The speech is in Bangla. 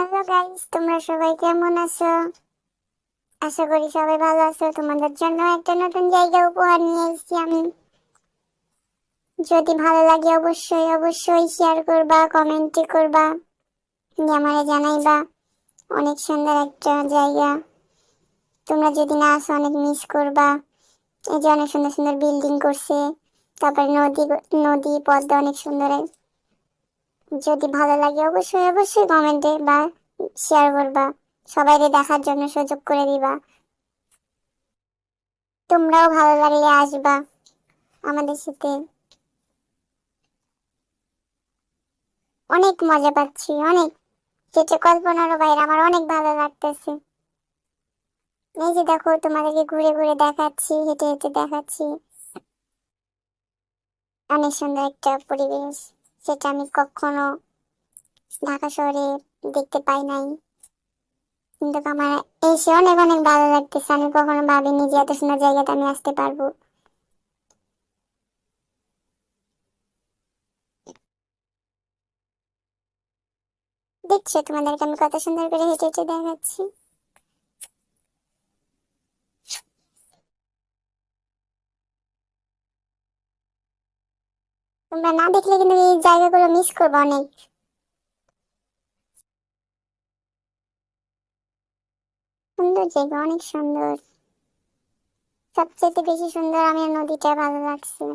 হ্যালো গাইস, তোমরা সবাই কেমন আছো? আশা করি সবাই ভালো আছো। তোমাদের জন্য একটা নতুন জায়গা উপহার নিয়ে এসেছি আমি। যদি ভালো লাগে অবশ্যই অবশ্যই শেয়ার করবা, কমেন্টে করবা, আমারে জানাইবা। অনেক সুন্দর একটা জায়গা। তোমরা যদি না আসো অনেক মিস করবা। এই যে অনেক সুন্দর সুন্দর বিল্ডিং করছে, তারপরে নদী নদী পদ্মা অনেক সুন্দর। যদি ভালো লাগে অবশ্যই অবশ্যই কমেন্টে বা শেয়ার করবা, সবাইকে দেখার জন্য সুযোগ করে দিবা। তোমরাও ভালো লাগলে আসবা আমাদের সাথে। অনেক মজা পাচ্ছি, অনেক, যেটা কল্পনারও বাইরে। আমার অনেক ভালো লাগতেছে। এই যে দেখো, তোমাদেরকে ঘুরে ঘুরে দেখাচ্ছি, হেঁটে হেঁটে দেখাচ্ছি। অনেক সুন্দর একটা পরিবেশ, সেটা আমি কখনো ঢাকা শহরে দেখতে পাই নাই। কিন্তু আমার এসে অনেক অনেক ভালো লাগতেছে। আমি কখনো ভাবিনি যে এত সুন্দর জায়গাতে আমি আসতে পারবো। দেখছো, তোমাদেরকে আমি কত সুন্দর করে হেঁটে হেঁটে দেখাচ্ছি। তোমরা না দেখলে কিন্তু এই জায়গাগুলো মিস করবো অনেক। সুন্দর জায়গা, অনেক সুন্দর। সবচেয়ে বেশি সুন্দর আমার নদীটা ভালো লাগছে।